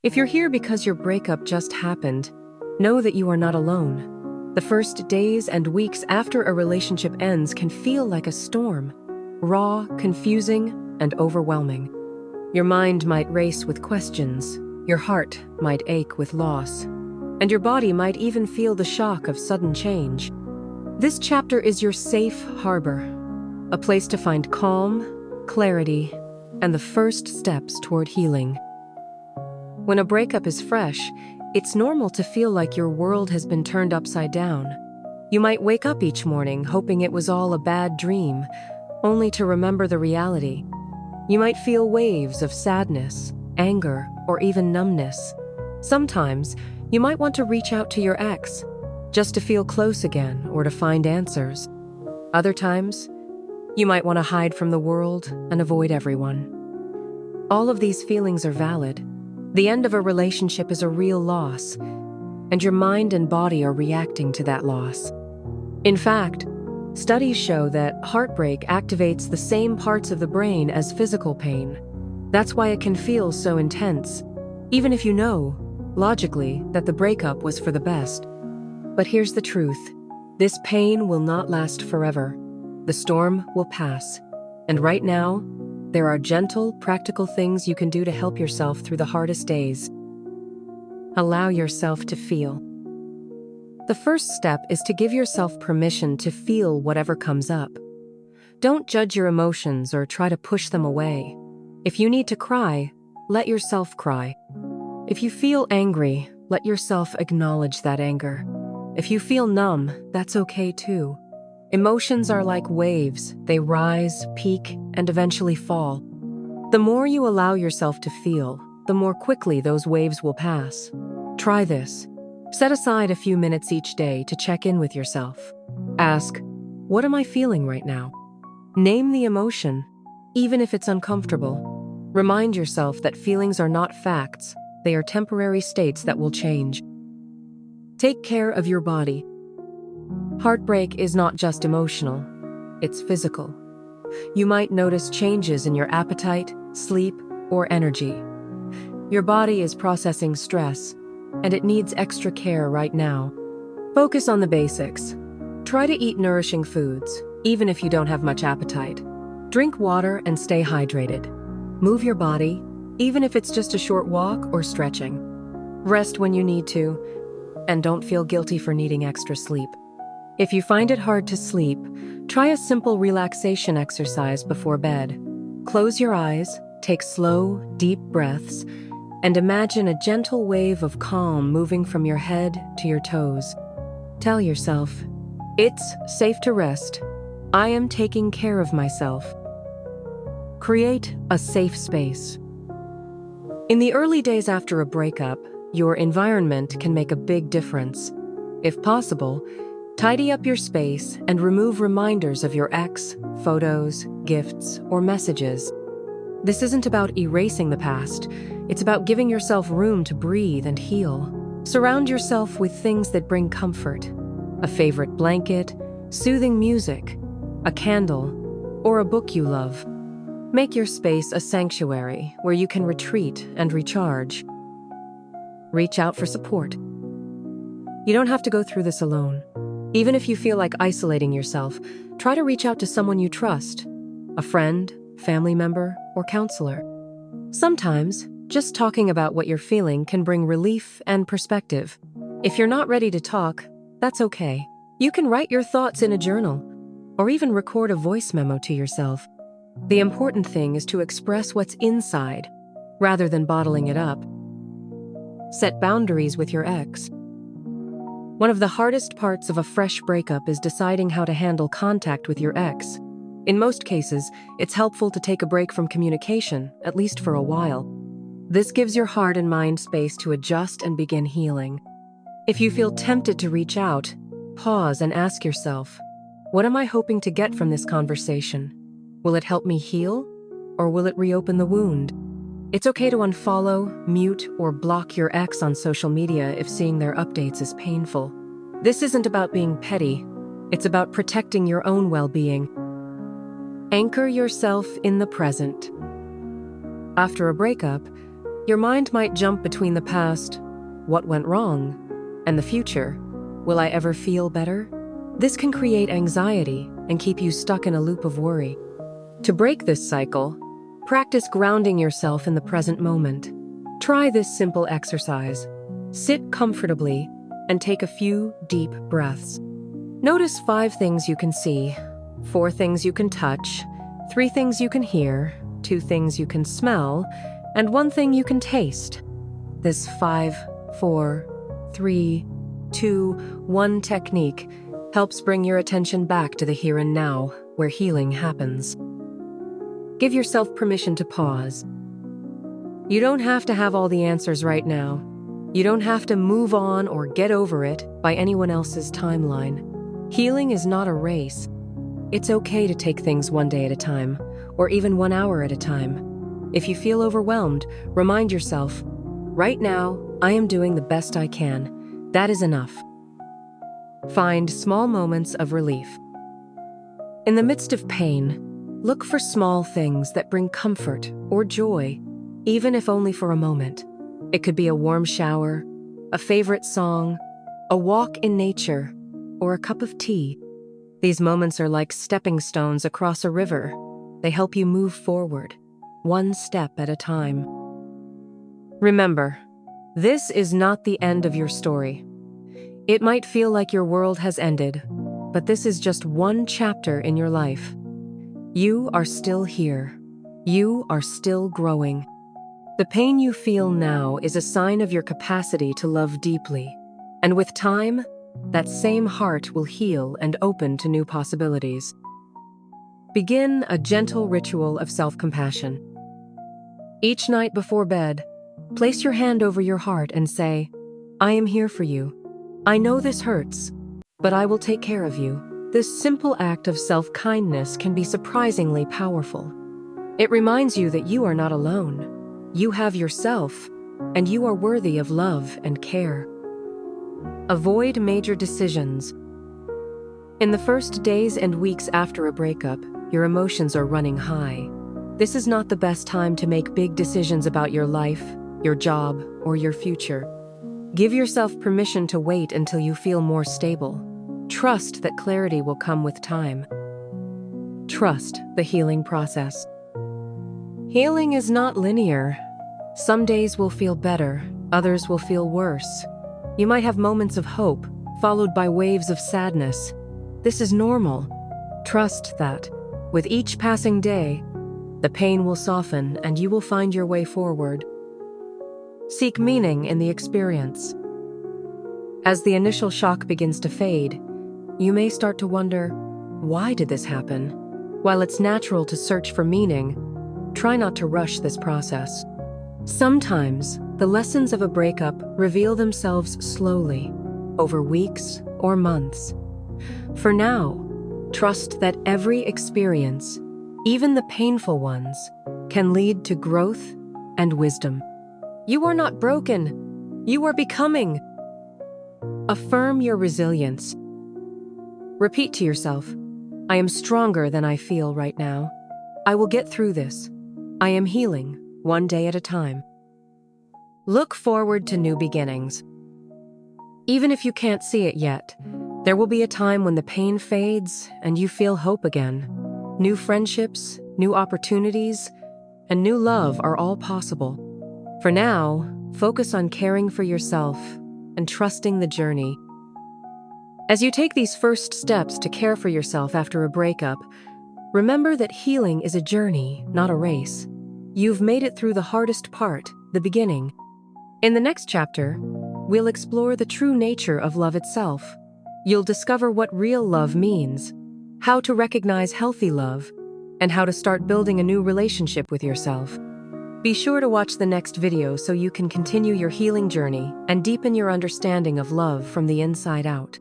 If you're here because your breakup just happened, know that you are not alone. The first days and weeks after a relationship ends can feel like a storm, raw, confusing, and overwhelming. Your mind might race with questions, your heart might ache with loss, and your body might even feel the shock of sudden change. This chapter is your safe harbor, a place to find calm, clarity, and the first steps toward healing. When a breakup is fresh, it's normal to feel like your world has been turned upside down. You might wake up each morning hoping it was all a bad dream, only to remember the reality. You might feel waves of sadness, anger, or even numbness. Sometimes, you might want to reach out to your ex, just to feel close again or to find answers. Other times, you might want to hide from the world and avoid everyone. All of these feelings are valid. The end of a relationship is a real loss, and your mind and body are reacting to that loss. In fact, studies show that heartbreak activates the same parts of the brain as physical pain. That's why it can feel so intense, even if you know, logically, that the breakup was for the best. But here's the truth. This pain will not last forever. The storm will pass. And right now, there are gentle, practical things you can do to help yourself through the hardest days. Allow yourself to feel. The first step is to give yourself permission to feel whatever comes up. Don't judge your emotions or try to push them away. If you need to cry, let yourself cry. If you feel angry, let yourself acknowledge that anger. If you feel numb, that's okay too. Emotions are like waves. They rise, peak, and eventually fall. The more you allow yourself to feel, the more quickly those waves will pass. Try this. Set aside a few minutes each day to check in with yourself. Ask, what am I feeling right now? Name the emotion, even if it's uncomfortable. Remind yourself that feelings are not facts. They are temporary states that will change. Take care of your body. Heartbreak is not just emotional, it's physical. You might notice changes in your appetite, sleep, or energy. Your body is processing stress, and it needs extra care right now. Focus on the basics. Try to eat nourishing foods, even if you don't have much appetite. Drink water and stay hydrated. Move your body, even if it's just a short walk or stretching. Rest when you need to, and don't feel guilty for needing extra sleep. If you find it hard to sleep, try a simple relaxation exercise before bed. Close your eyes, take slow, deep breaths, and imagine a gentle wave of calm moving from your head to your toes. Tell yourself, it's safe to rest. I am taking care of myself. Create a safe space. In the early days after a breakup, your environment can make a big difference. If possible, tidy up your space and remove reminders of your ex, photos, gifts, or messages. This isn't about erasing the past. It's about giving yourself room to breathe and heal. Surround yourself with things that bring comfort. A favorite blanket, soothing music, a candle, or a book you love. Make your space a sanctuary where you can retreat and recharge. Reach out for support. You don't have to go through this alone. Even if you feel like isolating yourself, try to reach out to someone you trust, a friend, family member, or counselor. Sometimes, just talking about what you're feeling can bring relief and perspective. If you're not ready to talk, that's okay. You can write your thoughts in a journal, or even record a voice memo to yourself. The important thing is to express what's inside, rather than bottling it up. Set boundaries with your ex. One of the hardest parts of a fresh breakup is deciding how to handle contact with your ex. In most cases, it's helpful to take a break from communication, at least for a while. This gives your heart and mind space to adjust and begin healing. If you feel tempted to reach out, pause and ask yourself, what am I hoping to get from this conversation? Will it help me heal, or will it reopen the wound? It's okay to unfollow, mute, or block your ex on social media if seeing their updates is painful. This isn't about being petty. It's about protecting your own well-being. Anchor yourself in the present. After a breakup, Your mind might jump between the past, what went wrong, and the future. Will I ever feel better? This can create anxiety and keep you stuck in a loop of worry. To break this cycle, practice grounding yourself in the present moment. Try this simple exercise. Sit comfortably and take a few deep breaths. Notice 5 things you can see, 4 things you can touch, 3 things you can hear, 2 things you can smell, and 1 thing you can taste. This 5, 4, 3, 2, 1 technique helps bring your attention back to the here and now, where healing happens. Give yourself permission to pause. You don't have to have all the answers right now. You don't have to move on or get over it by anyone else's timeline. Healing is not a race. It's okay to take things 1 day at a time, or even 1 hour at a time. If you feel overwhelmed, remind yourself, right now, I am doing the best I can. That is enough. Find small moments of relief. In the midst of pain, look for small things that bring comfort or joy, even if only for a moment. It could be a warm shower, a favorite song, a walk in nature, or a cup of tea. These moments are like stepping stones across a river. They help you move forward, 1 step at a time. Remember, this is not the end of your story. It might feel like your world has ended, but this is just 1 chapter in your life. You are still here. You are still growing. The pain you feel now is a sign of your capacity to love deeply. And with time, that same heart will heal and open to new possibilities. Begin a gentle ritual of self-compassion. Each night before bed, place your hand over your heart and say, I am here for you. I know this hurts, but I will take care of you. This simple act of self-kindness can be surprisingly powerful. It reminds you that you are not alone. You have yourself, and you are worthy of love and care. Avoid major decisions. In the first days and weeks after a breakup, your emotions are running high. This is not the best time to make big decisions about your life, your job, or your future. Give yourself permission to wait until you feel more stable. Trust that clarity will come with time. Trust the healing process. Healing is not linear. Some days will feel better, others will feel worse. You might have moments of hope, followed by waves of sadness. This is normal. Trust that, with each passing day, the pain will soften and you will find your way forward. Seek meaning in the experience. As the initial shock begins to fade, you may start to wonder, why did this happen? While it's natural to search for meaning, try not to rush this process. Sometimes, the lessons of a breakup reveal themselves slowly, over weeks or months. For now, trust that every experience, even the painful ones, can lead to growth and wisdom. You are not broken. You are becoming. Affirm your resilience. Repeat to yourself, I am stronger than I feel right now. I will get through this. I am healing, 1 day at a time. Look forward to new beginnings. Even if you can't see it yet, there will be a time when the pain fades and you feel hope again. New friendships, new opportunities, and new love are all possible. For now, focus on caring for yourself and trusting the journey. As you take these first steps to care for yourself after a breakup, remember that healing is a journey, not a race. You've made it through the hardest part, the beginning. In the next chapter, we'll explore the true nature of love itself. You'll discover what real love means, how to recognize healthy love, and how to start building a new relationship with yourself. Be sure to watch the next video so you can continue your healing journey and deepen your understanding of love from the inside out.